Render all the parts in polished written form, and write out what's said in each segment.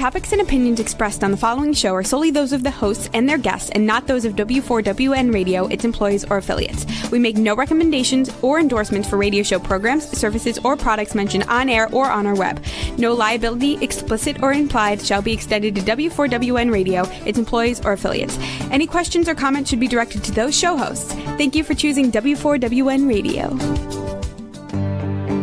topics and opinions expressed on the following show are solely those of the hosts and their guests and not those of W4WN Radio, its employees, or affiliates. We make no recommendations or endorsements for radio show programs, services, or products mentioned on air or on our web. No liability, explicit or implied, shall be extended to W4WN Radio, its employees, or affiliates. Any questions or comments should be directed to those show hosts. Thank you for choosing W4WN Radio.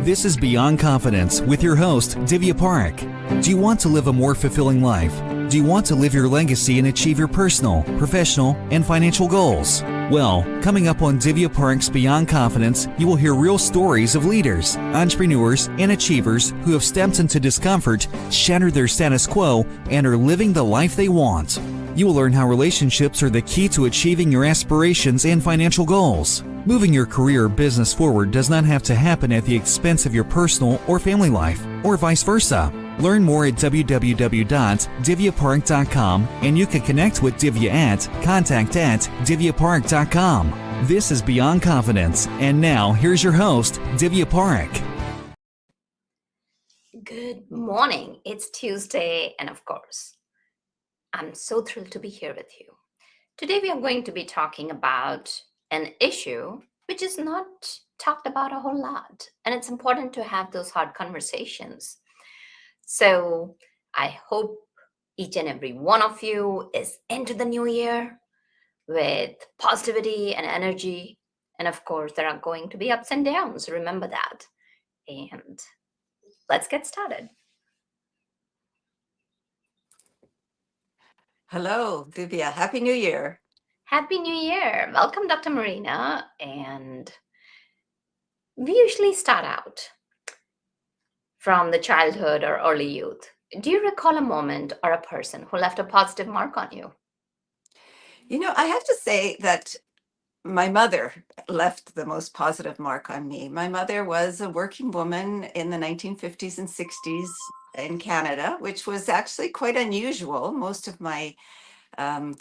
This is Beyond Confidence with your host, Divya Park. Do you want to live a more fulfilling life? Do you want to live your legacy and achieve your personal, professional, and financial goals? Well, coming up on Divya Park's Beyond Confidence, you will hear real stories of leaders, entrepreneurs, and achievers who have stepped into discomfort, shattered their status quo, and are living the life they want. You will learn how relationships are the key to achieving your aspirations and financial goals. Moving your career or business forward does not have to happen at the expense of your personal or family life, or vice versa. Learn more at www.divyapark.com, and you can connect with Divya at contact@divyapark.com. This is Beyond Confidence, and now here's your host, Divya Park. Good morning. It's Tuesday, and of course, I'm so thrilled to be here with you. Today, we are going to be talking about an issue which is not talked about a whole lot, and it's important to have those hard conversations. So I hope each and every one of you is into the new year with positivity and energy. And of course, there are going to be ups and downs. Remember that. And let's get started. Hello, Divya. Happy New Year. Happy New Year. Welcome, Dr. Marina. And we usually start out from the childhood or early youth. Do you recall a moment or a person who left a positive mark on you? You know, I have to say that my mother left the most positive mark on me. My mother was a working woman in the 1950s and 60s in Canada, which was actually quite unusual. Most of my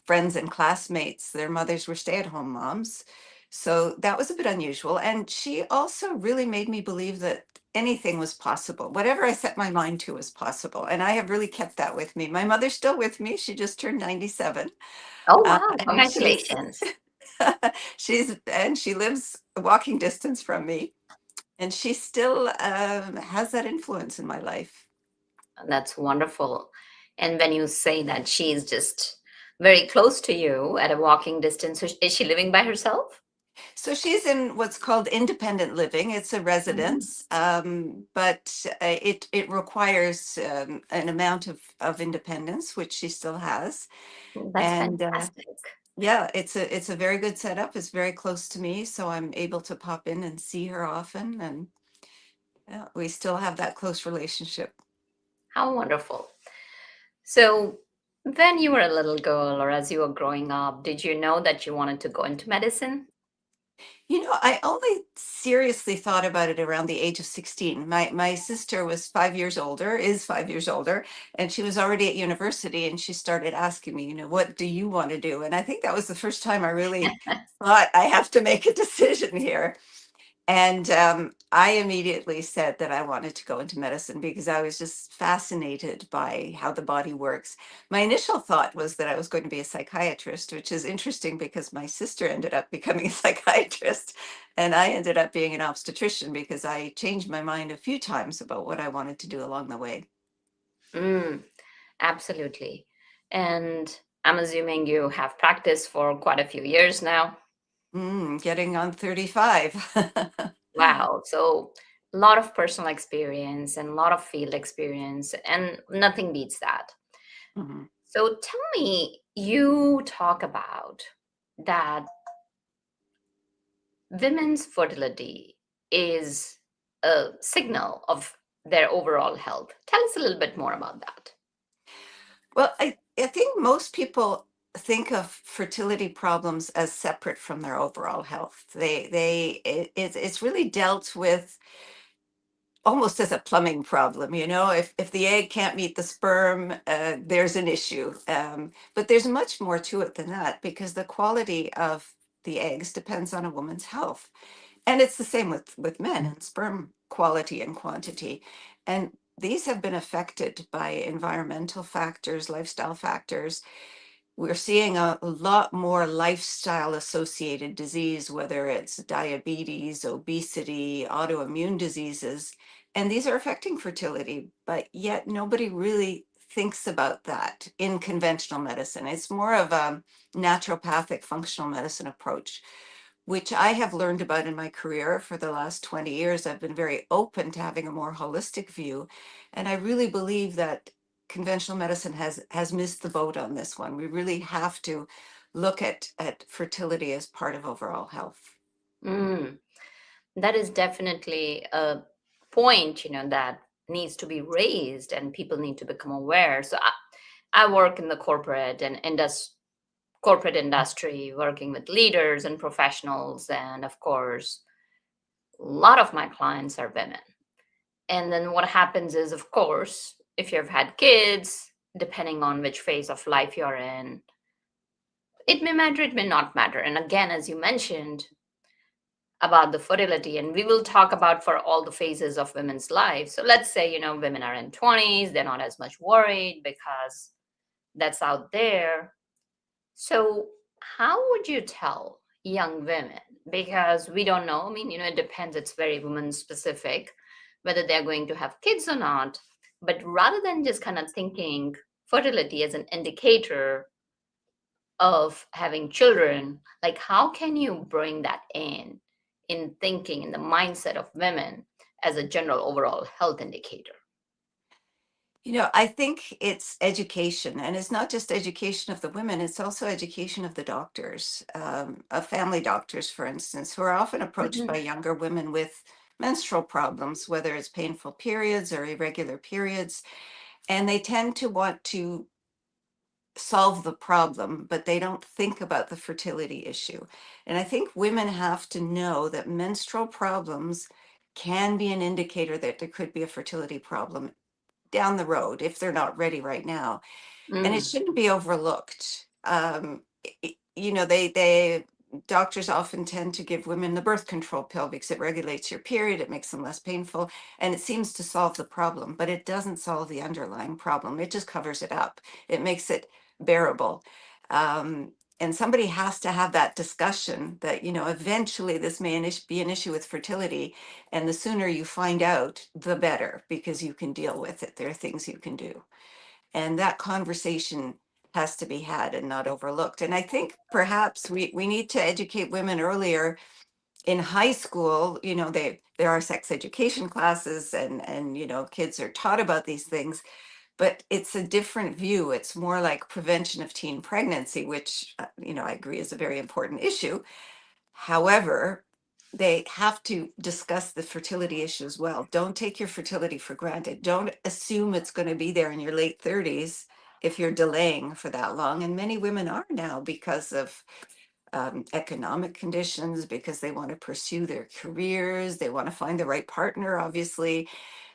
friends and classmates, their mothers were stay-at-home moms. So that was a bit unusual. And she also really made me believe that anything was possible. Whatever I set my mind to was possible. And I have really kept that with me. My mother's still with me. She just turned 97. Oh, wow. And Congratulations. she lives a walking distance from me. And she still has that influence in my life. That's wonderful. And when you say that she's just very close to you at a walking distance, is she living by herself? So she's in what's called independent living. It's a residence, but it requires an amount of independence, which she still has. That's And fantastic. yeah, it's a very good setup. It's very close to me, so I'm able to pop in and see her often, and we still have that close relationship. How wonderful. So when you were a little girl or as you were growing up, did you know that you wanted to go into medicine? You know, I only seriously thought about it around the age of 16. My sister was 5 years older, is 5 years older, and she was already at university, and she started asking me, you know, what do you want to do? And I think that was the first time I really thought I have to make a decision here. And I immediately said that I wanted to go into medicine because I was just fascinated by how the body works. My initial thought was that I was going to be a psychiatrist, which is interesting because my sister ended up becoming a psychiatrist and I ended up being an obstetrician because I changed my mind a few times about what I wanted to do along the way. Absolutely. And I'm assuming you have practiced for quite a few years now. Getting on 35. Wow. So a lot of personal experience and a lot of field experience, and nothing beats that. Mhm. So tell me, you talk about that women's fertility is a signal of their overall health. Tell us a little bit more about that. Well, I think most people think of fertility problems as separate from their overall health. It's really dealt with almost as a plumbing problem. You know, if the egg can't meet the sperm, there's an issue. But there's much more to it than that because the quality of the eggs depends on a woman's health. And it's the same with men and sperm quality and quantity. And these have been affected by environmental factors, lifestyle factors. We're seeing a lot more lifestyle associated disease, whether it's diabetes, obesity, autoimmune diseases, and these are affecting fertility, but yet nobody really thinks about that in conventional medicine. It's more of a naturopathic functional medicine approach, which I have learned about in my career for the last 20 years. I've been very open to having a more holistic view. And I really believe that conventional medicine has missed the boat on this one. We really have to look at fertility as part of overall health. Mm, that is definitely a point, that needs to be raised and people need to become aware. So I work in the corporate industry, working with leaders and professionals. And of course, a lot of my clients are women. And then what happens is, of course, if you've had kids, depending on which phase of life you're in, it may matter, it may not matter. And again, as you mentioned about the fertility, and we will talk about for all the phases of women's lives. So let's say, women are in 20s, they're not as much worried because that's out there. So how would you tell young women? Because we don't know. I mean, it depends. It's very woman specific, whether they're going to have kids or not. But rather than just kind of thinking fertility as an indicator of having children, like how can you bring that in thinking in the mindset of women as a general overall health indicator? I think it's education, and it's not just education of the women, it's also education of the doctors, of family doctors, for instance, who are often approached by Mhm. younger women with menstrual problems, whether it's painful periods or irregular periods. And they tend to want to solve the problem, but they don't think about the fertility issue. And I think women have to know that menstrual problems can be an indicator that there could be a fertility problem down the road if they're not ready right now, and it Mm. shouldn't be overlooked. They doctors often tend to give women the birth control pill because it regulates your period, it makes them less painful, and it seems to solve the problem, but it doesn't solve the underlying problem. It just covers it up. It makes it bearable. And somebody has to have that discussion that, eventually this may be an issue with fertility. And the sooner you find out, the better, because you can deal with it. There are things you can do. And that conversation has to be had and not overlooked. And I think perhaps we need to educate women earlier in high school. There are sex education classes, and kids are taught about these things, but it's a different view. It's more like prevention of teen pregnancy, which I agree is a very important issue. However, they have to discuss the fertility issue as well. Don't take your fertility for granted. Don't assume it's going to be there in your late 30s if you're delaying for that long. And many women are now because of economic conditions, because they want to pursue their careers, they want to find the right partner, obviously.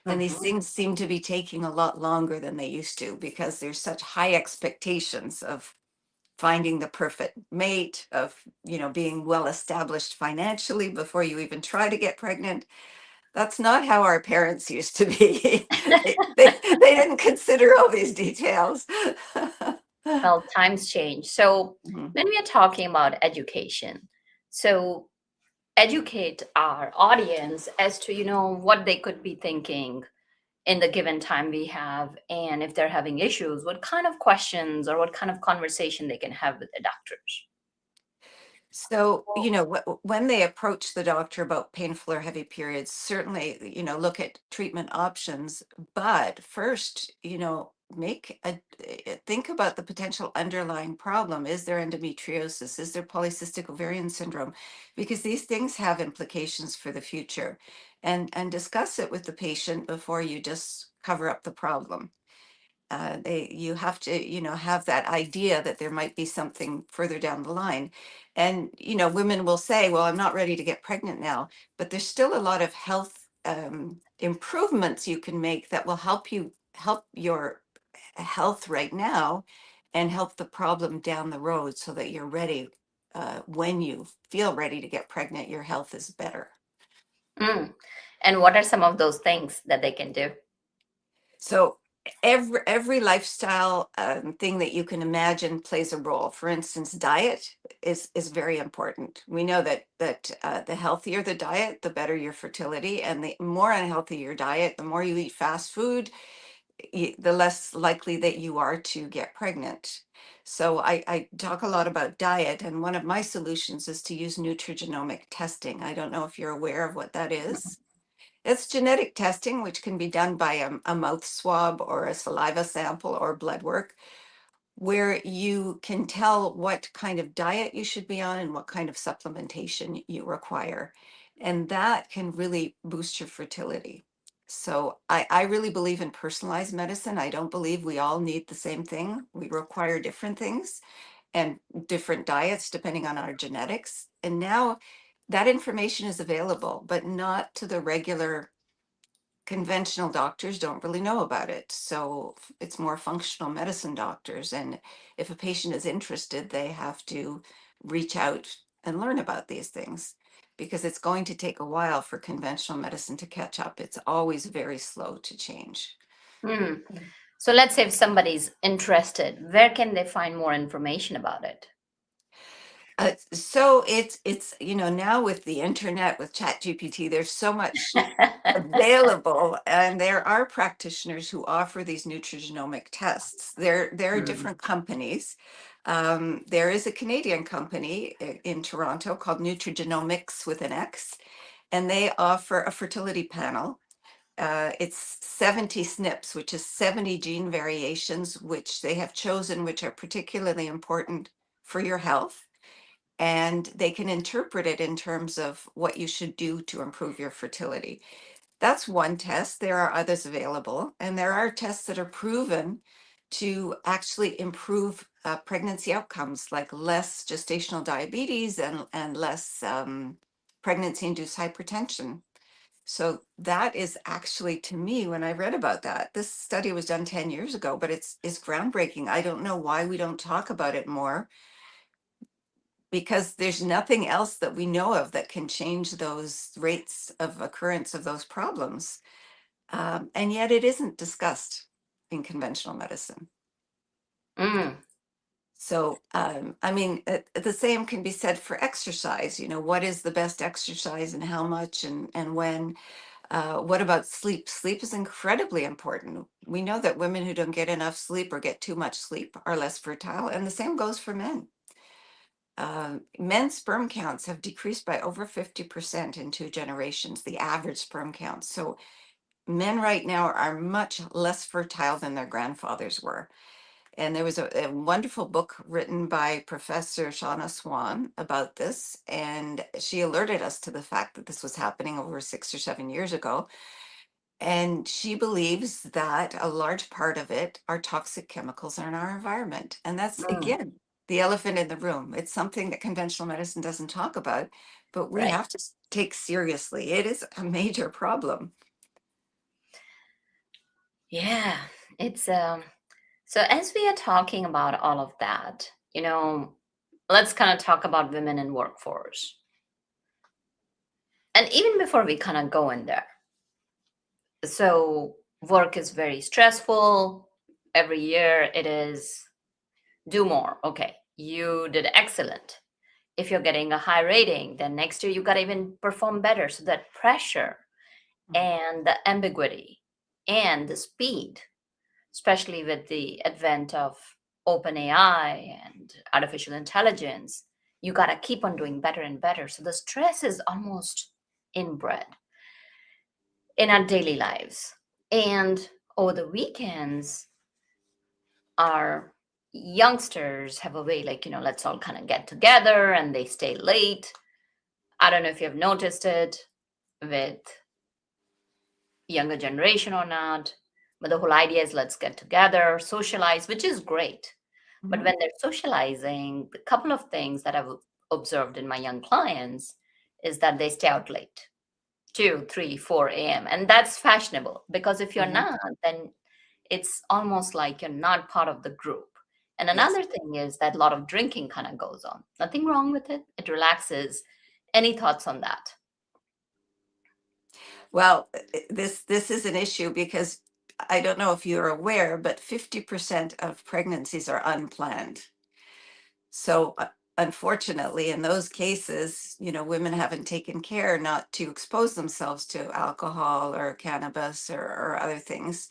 And these Mhm. things seem to be taking a lot longer than they used to because there's such high expectations of finding the perfect mate, of being well established financially before you even try to get pregnant. That's not how our parents used to be. They didn't consider all these details. Well, times change. So Mhm. when we are talking about education, so educate our audience as to, what they could be thinking in the given time we have, and if they're having issues, what kind of questions or what kind of conversation they can have with the doctors. So, when they approach the doctor about painful or heavy periods, certainly, look at treatment options. But first, think about the potential underlying problem. Is there endometriosis? Is there polycystic ovarian syndrome? Because these things have implications for the future, and discuss it with the patient before you just cover up the problem. You have to have that idea that there might be something further down the line. And women will say, well, I'm not ready to get pregnant now, but there's still a lot of health improvements you can make that will help your health right now and help the problem down the road, so that you're ready. When you feel ready to get pregnant, your health is better. Mm. And what are some of those things that they can do? So every lifestyle thing that you can imagine plays a role. For instance, diet is very important. We know that the healthier the diet, the better your fertility, and the more unhealthy your diet, the more you eat fast food, the less likely that you are to get pregnant. So I talk a lot about diet, and one of my solutions is to use nutrigenomic testing. I don't know if you're aware of what that is. It's genetic testing, which can be done by a mouth swab or a saliva sample or blood work, where you can tell what kind of diet you should be on and what kind of supplementation you require. And that can really boost your fertility. So I really believe in personalized medicine. I don't believe we all need the same thing. We require different things and different diets depending on our genetics. And now that information is available, but not to the regular conventional doctors don't really know about it. So it's more functional medicine doctors. And if a patient is interested, they have to reach out and learn about these things because it's going to take a while for conventional medicine to catch up. It's always very slow to change. Hmm. So let's say if somebody's interested, where can they find more information about it? So it's now with the internet, with Chat GPT, there's so much available, and there are practitioners who offer these nutrigenomic tests. There are Mm. different companies. There is a Canadian company in Toronto called Nutrigenomics with an X, and they offer a fertility panel. It's 70 SNPs, which is 70 gene variations, which they have chosen, which are particularly important for your health. And they can interpret it in terms of what you should do to improve your fertility. That's one test. There are others available, and there are tests that are proven to actually improve pregnancy outcomes, like less gestational diabetes and less pregnancy-induced hypertension. So that is actually, to me, when I read about that, this study was done 10 years ago, but it's groundbreaking. I don't know why we don't talk about it more, because there's nothing else that we know of that can change those rates of occurrence of those problems. And yet it isn't discussed in conventional medicine. Mm. So, I mean, the same can be said for exercise. What is the best exercise and how much and when? What about sleep? Sleep is incredibly important. We know that women who don't get enough sleep or get too much sleep are less fertile, and the same goes for men. Men's sperm counts have decreased by over 50% in 2 generations, the average sperm count. So men right now are much less fertile than their grandfathers were. And there was a wonderful book written by Professor Shauna Swan about this. And she alerted us to the fact that this was happening over 6 or 7 years ago. And she believes that a large part of it are toxic chemicals in our environment. And that's, Mm. again, the elephant in the room. It's something that conventional medicine doesn't talk about, but we Right. have to take seriously. It is a major problem. Yeah. It's so as we are talking about all of that, let's kind of talk about women in workforce. And even before we kind of go in there, so work is very stressful. Every year it is do more. Okay, you did excellent. If you're getting a high rating, then next year you got to even perform better. So that pressure and the ambiguity and the speed, especially with the advent of open AI and artificial intelligence, you got to keep on doing better and better. So the stress is almost inbred in our daily lives. And over the weekends, our youngsters have a way like, let's all kind of get together and they stay late. I don't know if you've noticed it with younger generation or not, but the whole idea is let's get together, socialize, which is great. But Mhm. when they're socializing, the couple of things that I've observed in my young clients is that they stay out late, 2, 3, 4 a.m. And that's fashionable because if you're Mhm. not, then it's almost like you're not part of the group. And Yes. another thing is that a lot of drinking kind of goes on. Nothing wrong with it. It relaxes. Any thoughts on that? Well, this is an issue because I don't know if you're aware, but 50% of pregnancies are unplanned. So unfortunately, in those cases, women haven't taken care not to expose themselves to alcohol or cannabis or other things.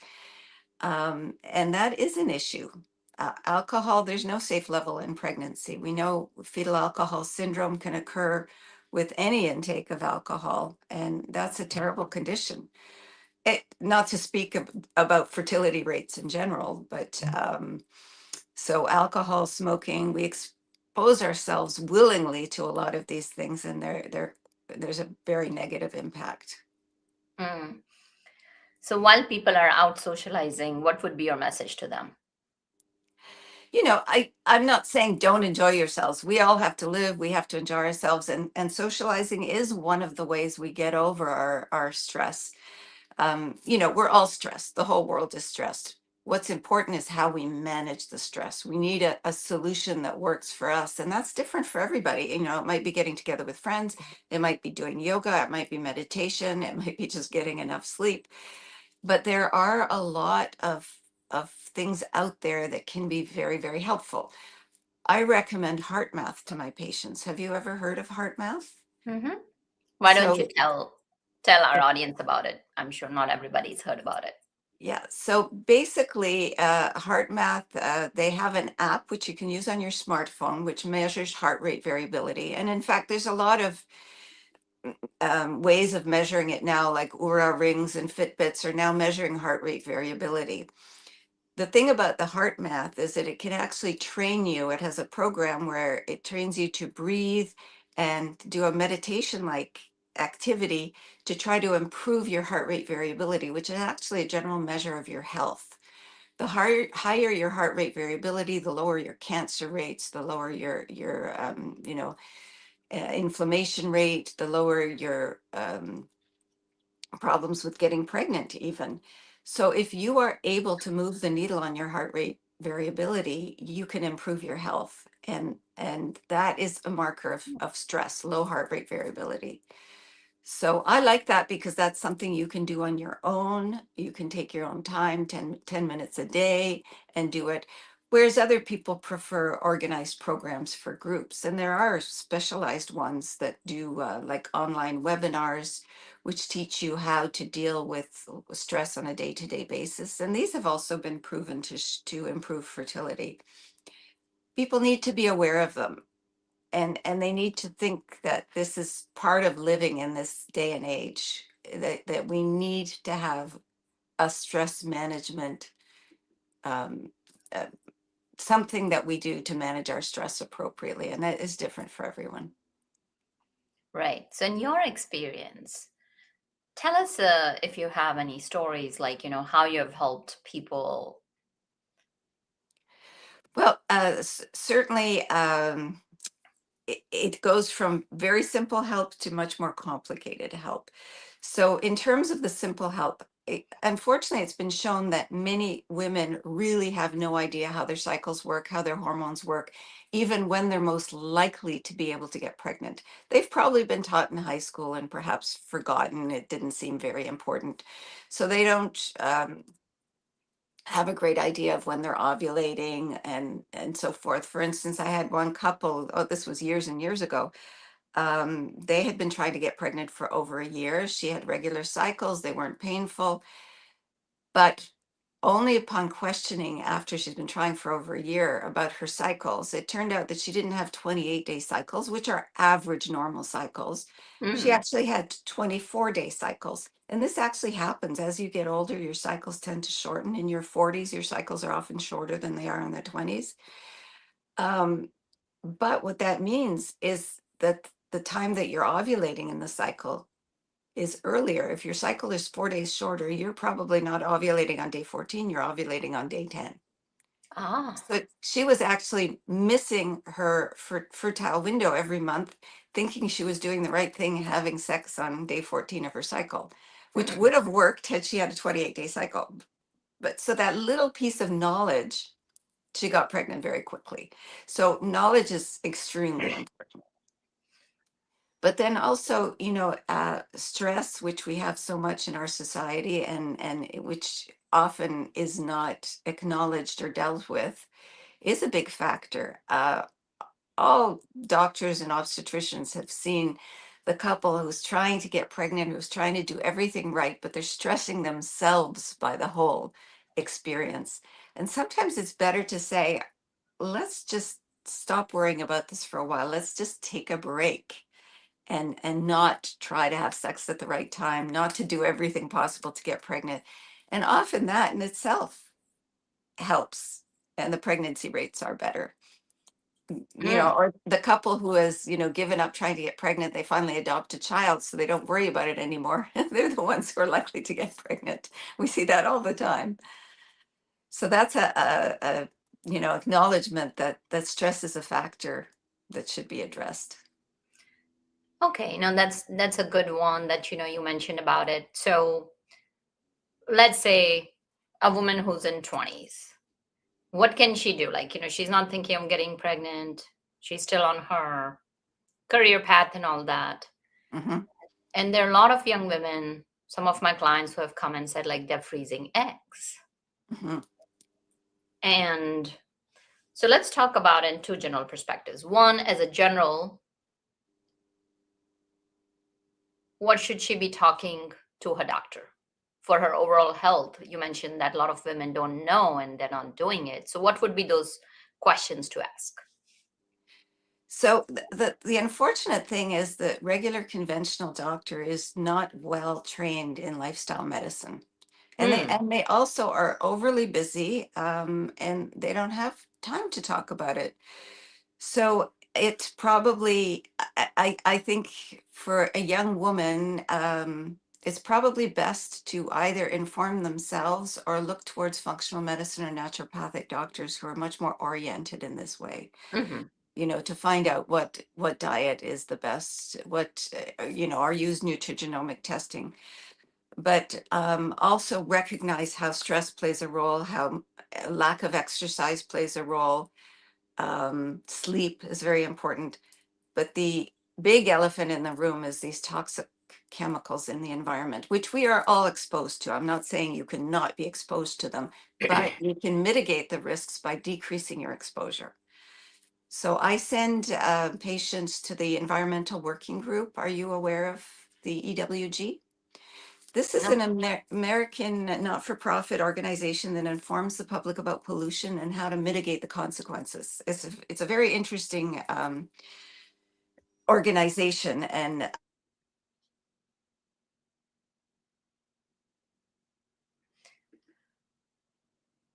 And that is an issue. Alcohol, there's no safe level in pregnancy. We know fetal alcohol syndrome can occur with any intake of alcohol, and that's a terrible condition. Not to speak about fertility rates in general, but so alcohol, smoking, we expose ourselves willingly to a lot of these things, and there's a very negative impact. Mm. So while people are out socializing, what would be your message to them? I'm not saying don't enjoy yourselves. We all have to live. We have to enjoy ourselves, and socializing is one of the ways we get over our stress. We're all stressed. The whole world is stressed. What's important is how we manage the stress. We need a solution that works for us, and that's different for everybody. It might be getting together with friends. It might be doing yoga. It might be meditation. It might be just getting enough sleep. But there are a lot of things out there that can be very, very helpful. I recommend heart math to my patients. Have you ever heard of heart math? Hmm. Why don't you So, tell our audience about it? I'm sure not everybody's heard about it. yeah, so basically, heart math, they have an app which you can use on your smartphone, which measures heart rate variability. And in fact, there's a lot of ways of measuring it now, like Oura rings and Fitbits are now measuring heart rate variability. The thing about the heart math is that it can actually train you. It has a program where it trains you to breathe and do a meditation like activity to try to improve your heart rate variability, which is actually a general measure of your health. The higher your heart rate variability, the lower your cancer rates, the lower your inflammation rate, the lower your problems with getting pregnant even. So if you are able to move the needle on your heart rate variability, you can improve your health. And that is a marker of stress, low heart rate variability. So I like that because that's something you can do on your own. You can take your own time, 10 minutes a day, and do it. Whereas other people prefer organized programs for groups. And there are specialized ones that do like online webinars, which teach you how to deal with stress on a day-to-day basis. And these have also been proven to improve fertility. People need to be aware of them, and they need to think that this is part of living in this day and age, that we need to have a stress management, um, uh, something that we do to manage our stress appropriately, and that is different for everyone. Right. So in your experience, tell us if you have any stories like, how you have helped people. Well, certainly, it goes from very simple help to much more complicated help. So in terms of the simple help, unfortunately, it's been shown that many women really have no idea how their cycles work, how their hormones work, even when they're most likely to be able to get pregnant. They've probably been taught in high school and perhaps forgotten. It didn't seem very important. So they don't have a great idea of when they're ovulating and so forth. For instance, I had one couple, oh, this was years and years ago. They had been trying to get pregnant for over a year. She had regular cycles, they weren't painful, but only upon questioning after she's been trying for over a year about her cycles, it turned out that she didn't have 28-day cycles, which are average normal cycles. She Mm. actually had 24-day cycles. And this actually happens as you get older, your cycles tend to shorten. In your 40s, your cycles are often shorter than they are in their 20s. But what that means is that the time that you're ovulating in the cycle is earlier. If your cycle is 4 days shorter, you're probably not ovulating on day 14, you're ovulating on day 10. Ah. So she was actually missing her fertile window every month, thinking she was doing the right thing, having sex on day 14 of her cycle, which Mm. would have worked had she had a 28-day cycle. But so that little piece of knowledge, she got pregnant very quickly. So knowledge is extremely important. But then also, stress, which we have so much in our society, and which often is not acknowledged or dealt with is a big factor. All doctors and obstetricians have seen the couple who's trying to get pregnant, who's trying to do everything right, but they're stressing themselves by the whole experience. And sometimes it's better to say, let's just stop worrying about this for a while. Let's just take a break and not try to have sex at the right time, not to do everything possible to get pregnant. And often that in itself helps, and the pregnancy rates are better. Or the couple who has, given up trying to get pregnant, they finally adopt a child so they don't worry about it anymore. They're the ones who are likely to get pregnant. We see that all the time. So that's a acknowledgement that stress is a factor that should be addressed. Okay, no, that's a good one that you mentioned about it. So let's say a woman who's in 20s. What can she do? Like, she's not thinking of getting pregnant. She's still on her career path and all that. Mm-hmm. And there are a lot of young women, some of my clients who have come and said like they're freezing eggs. Mm-hmm. And so let's talk about in two general perspectives. One, as a general, what should she be talking to her doctor for her overall health? You mentioned that a lot of women don't know and they're not doing it. So what would be those questions to ask? So the unfortunate thing is that regular conventional doctor is not well trained in lifestyle medicine. And they also are overly busy, and they don't have time to talk about it. So it's probably, I think for a young woman, it's probably best to either inform themselves or look towards functional medicine or naturopathic doctors who are much more oriented in this way. Mm-hmm. To find out what diet is the best, what, or use nutrigenomic testing. But also recognize how stress plays a role, how lack of exercise plays a role. Sleep is very important. But the big elephant in the room is these toxic chemicals in the environment, which we are all exposed to. I'm not saying you cannot be exposed to them, but you can mitigate the risks by decreasing your exposure. So I send patients to the Environmental Working Group. Are you aware of the EWG? This is No. an American not-for-profit organization that informs the public about pollution and how to mitigate the consequences. It's a very interesting organization, and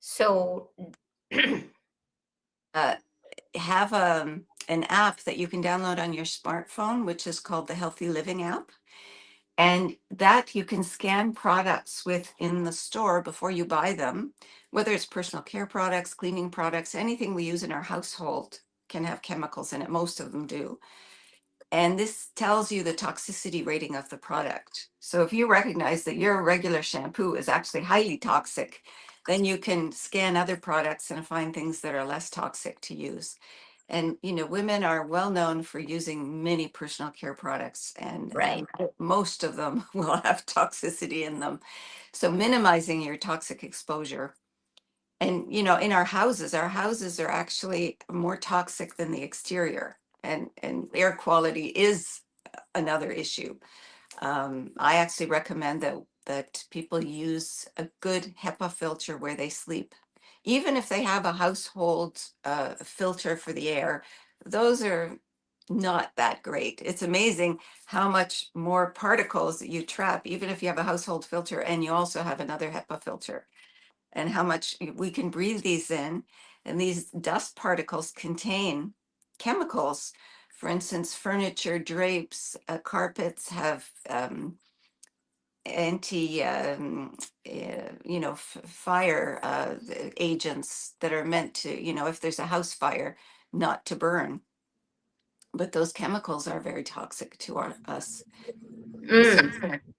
So have an app that you can download on your smartphone, which is called the Healthy Living app. And that you can scan products within the store before you buy them, whether it's personal care products, cleaning products, anything we use in our household can have chemicals in it. Most of them do. And this tells you the toxicity rating of the product. So if you recognize that your regular shampoo is actually highly toxic, then you can scan other products and find things that are less toxic to use. And women are well known for using many personal care products, and right. most of them will have toxicity in them. So minimizing your toxic exposure. And in our houses are actually more toxic than the exterior, and air quality is another issue. I actually recommend that people use a good HEPA filter where they sleep. Even if they have a household filter for the air, those are not that great. It's amazing how much more particles you trap, even if you have a household filter and you also have another HEPA filter, and how much we can breathe these in. And these dust particles contain chemicals. For instance, furniture, drapes, carpets have anti fire agents that are meant to, if there's a house fire, not to burn. But those chemicals are very toxic to us. So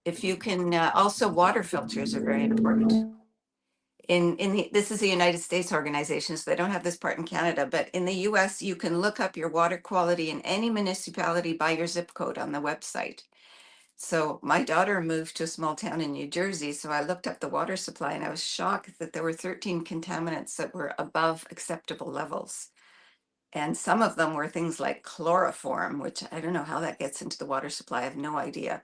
if you can, also water filters are very important. This is a United States organization, so they don't have this part in Canada, but in the US, you can look up your water quality in any municipality by your zip code on the website. So my daughter moved to a small town in New Jersey. So I looked up the water supply and I was shocked that there were 13 contaminants that were above acceptable levels. And some of them were things like chloroform, which I don't know how that gets into the water supply. I have no idea.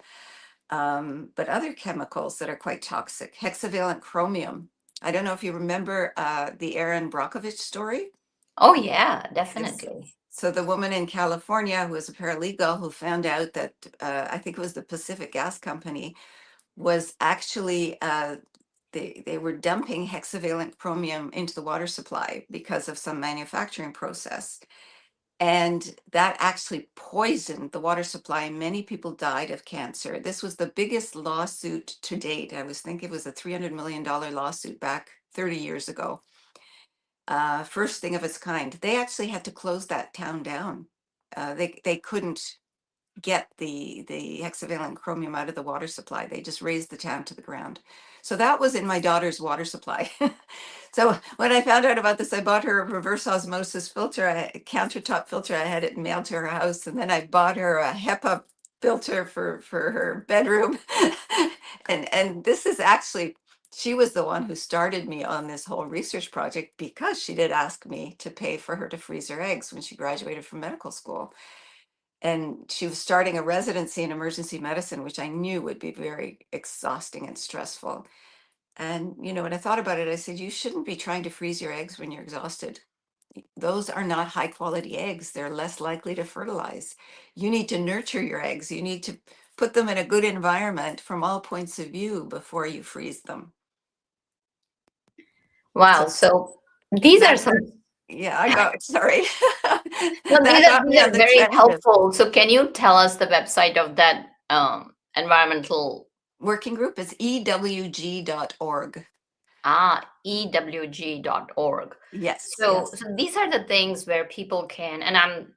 But other chemicals that are quite toxic, hexavalent chromium. I don't know if you remember the Erin Brockovich story. Oh, yeah, Yes. definitely. So the woman in California who was a paralegal who found out that I think it was the Pacific Gas Company was actually they were dumping hexavalent chromium into the water supply because of some manufacturing process. And that actually poisoned the water supply. Many people died of cancer. This was the biggest lawsuit to date. I was thinking it was a $300 million lawsuit back 30 years ago. First thing of its kind. They actually had to close that town down. They couldn't get the hexavalent chromium out of the water supply. They just raised the town to the ground. So that was in my daughter's water supply. So when I found out about this, I bought her a reverse osmosis filter, a countertop filter. I had it mailed to her house, and then I bought her a HEPA filter for her bedroom. And this is actually, she was the one who started me on this whole research project because she did ask me to pay for her to freeze her eggs when she graduated from medical school. And she was starting a residency in emergency medicine, which I knew would be very exhausting and stressful. And, you know, when I thought about it, I said, you shouldn't be trying to freeze your eggs when you're exhausted. Those are not high quality eggs. They're less likely to fertilize. You need to nurture your eggs. You need to put them in a good environment from all points of view before you freeze them. Wow. So these are That some, yeah, I got sorry. no, That got me these on are the very tangent. helpful. So can you tell us the website of that environmental, Working group is ewg.org. ewg.org? Yes, So, yes. so these are the things where people can, and I'm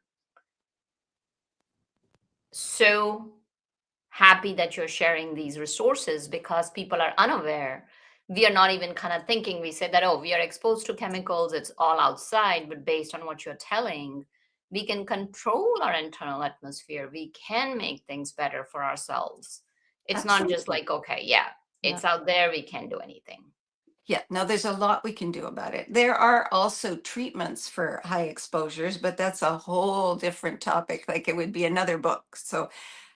so happy that you're sharing these resources because people are unaware. We are not even kind of thinking, we say that, oh, we are exposed to chemicals, it's all outside. But based on what you're telling, we can control our internal atmosphere. We can make things better for ourselves. It's not just Absolutely. like, okay, yeah, Yeah. it's out there, we can't do anything. Yeah. No, there's a lot we can do about it. There are also treatments for high exposures, but that's a whole different topic. Like it would be another book. So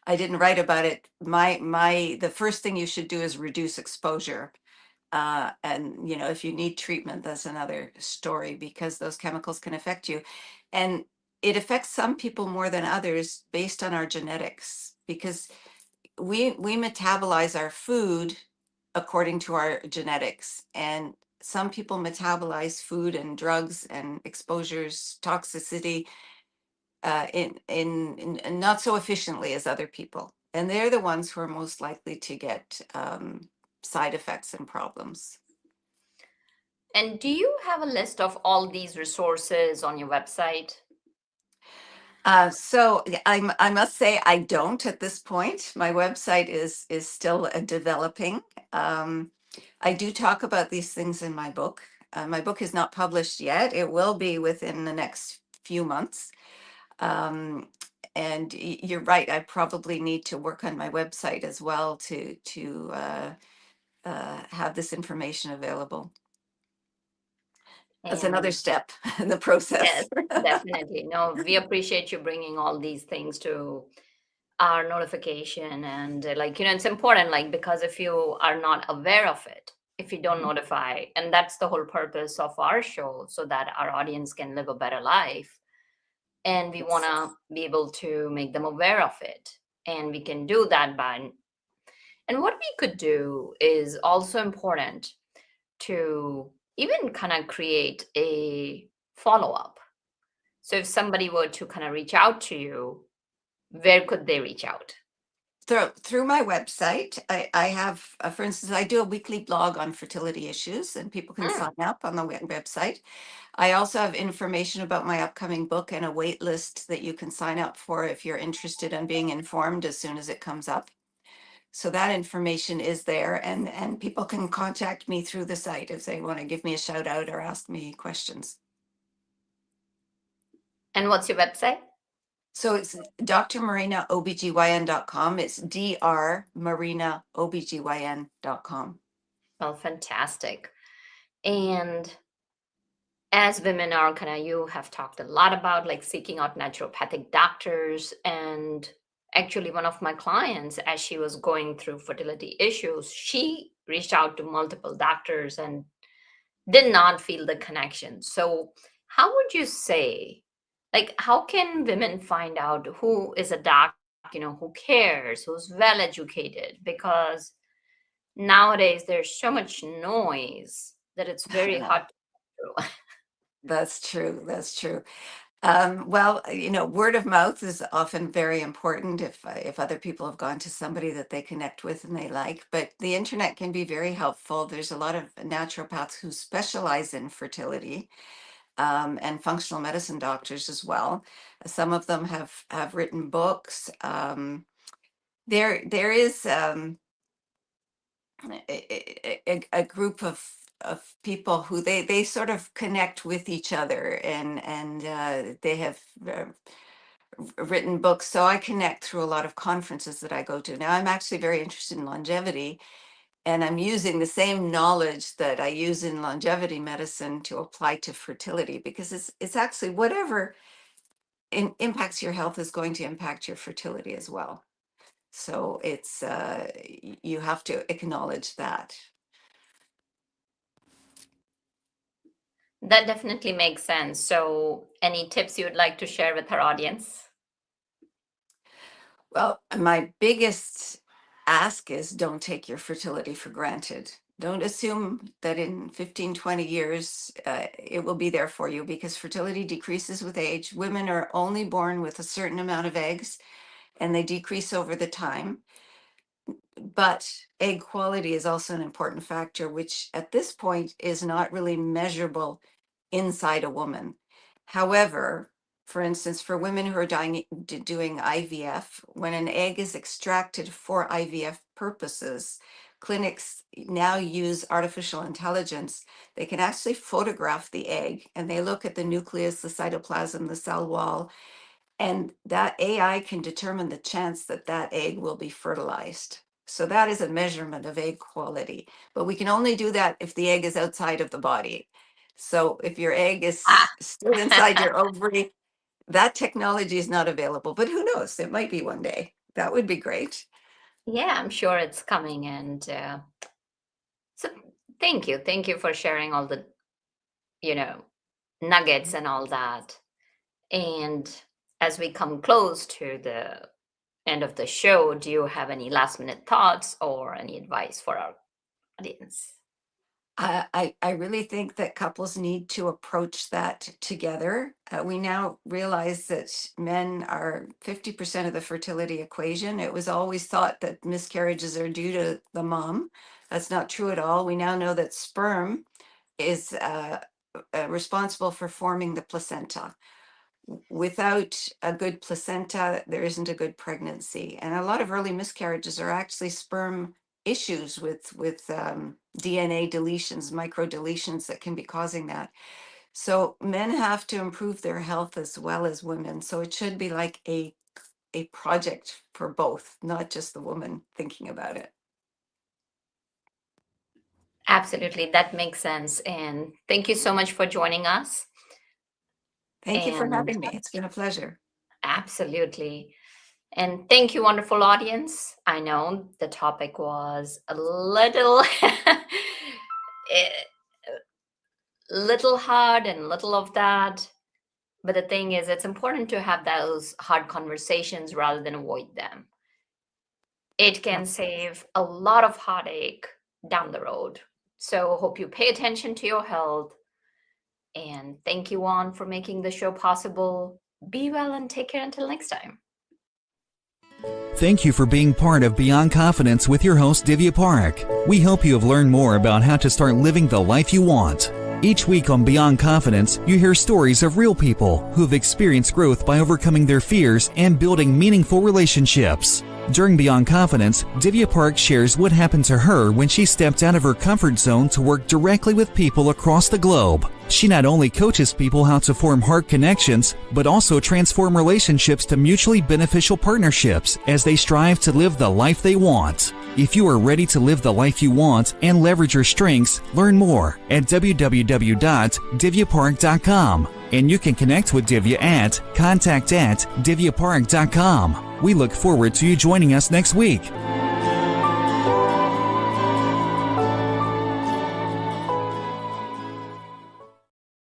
I didn't write about it. The first thing you should do is reduce exposure. And you know, if you need treatment, that's another story because those chemicals can affect you. And it affects some people more than others based on our genetics because we metabolize our food according to our genetics, and some people metabolize food and drugs and exposures toxicity in not so efficiently as other people, and they're the ones who are most likely to get side effects and problems. And do you have a list of all these resources on your website? So I must say I don't at this point. My website is still developing. Um, I do talk about these things in my book. My book is not published yet. It will be within the next few months. Um, and you're right. I probably need to work on my website as well to have this information available. That's another And step in the process. yes, definitely. No, we appreciate you bringing all these things to our notification. And like, it's important, like, because if you are not aware of it, if you don't notify, and that's the whole purpose of our show, so that our audience can live a better life. And we want Yes. to be able to make them aware of it. And we can do that by, and what we could do is also important to even kind of create a follow up. So if somebody were to kind of reach out to you, where could they reach out? Through my website, I have, for instance, I do a weekly blog on fertility issues, and people can Mm. sign up on the website. I also have information about my upcoming book and a wait list that you can sign up for if you're interested in being informed as soon as it comes up. So that information is there, and people can contact me through the site if they want to give me a shout out or ask me questions. And what's your website? So it's drmarinaobgyn.com. It's drmarinaobgyn.com. Well, fantastic. And as women are you have talked a lot about like seeking out naturopathic doctors. And actually, one of my clients, as she was going through fertility issues, she reached out to multiple doctors and did not feel the connection. So, how would you say, like, how can women find out who is a doc, who cares, who's well educated? Because nowadays there's so much noise that it's very hard to go through. That's true. That's true. Well, word of mouth is often very important if other people have gone to somebody that they connect with and they like. But the internet can be very helpful. There's a lot of naturopaths who specialize in fertility, and functional medicine doctors as well. Some of them have written books. There is a group of people who they sort of connect with each other, and they have written books. So I connect through a lot of conferences that I go to. Now I'm actually very interested in longevity, and I'm using the same knowledge that I use in longevity medicine to apply to fertility, because it's actually whatever impacts your health is going to impact your fertility as well. So it's you have to acknowledge that. That definitely makes sense. So, any tips you would like to share with our audience? Well, my biggest ask is don't take your fertility for granted. Don't assume that in 15, 20 years it will be there for you, because fertility decreases with age. Women are only born with a certain amount of eggs, and they decrease over the time. But egg quality is also an important factor, which at this point is not really measurable inside a woman. However, for instance, for women who are doing IVF, when an egg is extracted for IVF purposes, clinics now use artificial intelligence. They can actually photograph the egg, and they look at the nucleus, the cytoplasm, the cell wall, and that AI can determine the chance that that egg will be fertilized. So that is a measurement of egg quality, but we can only do that if the egg is outside of the body. So if your egg is Ah, still inside your ovary, that technology is not available, but who knows? It might be one day. That would be great. yeah, I'm sure it's coming. And so, thank you. Thank you for sharing all the, you know, nuggets and all that. And as we come close to the end of the show, do you have any last minute thoughts or any advice for our audience? I really think that couples need to approach that together. We now realize that men are 50% of the fertility equation. It was always thought that miscarriages are due to the mom. That's not true at all. We now know that sperm is responsible for forming the placenta. Without a good placenta, there isn't a good pregnancy. And a lot of early miscarriages are actually sperm issues with DNA deletions, micro deletions that can be causing that. So men have to improve their health as well as women. So it should be like a project for both, not just the woman thinking about it. Absolutely. That makes sense. And thank you so much for joining us. Thank you for And having me. It's been a pleasure. absolutely. And thank you, wonderful audience. I know the topic was a little eh, little hard and little of that. But the thing is, it's important to have those hard conversations rather than avoid them. It can save a lot of heartache down the road. So hope you pay attention to your health. And thank you, Juan, for making the show possible. Be well and take care until next time. Thank you for being part of Beyond Confidence with your host, Divya Park. We hope you have learned more about how to start living the life you want. Each week on Beyond Confidence, you hear stories of real people who have experienced growth by overcoming their fears and building meaningful relationships. During Beyond Confidence, Divya Park shares what happened to her when she stepped out of her comfort zone to work directly with people across the globe. She not only coaches people how to form heart connections, but also transform relationships to mutually beneficial partnerships as they strive to live the life they want. If you are ready to live the life you want and leverage your strengths, learn more at www.divyapark.com. And you can connect with Divya at contact@divyapark.com. We look forward to you joining us next week.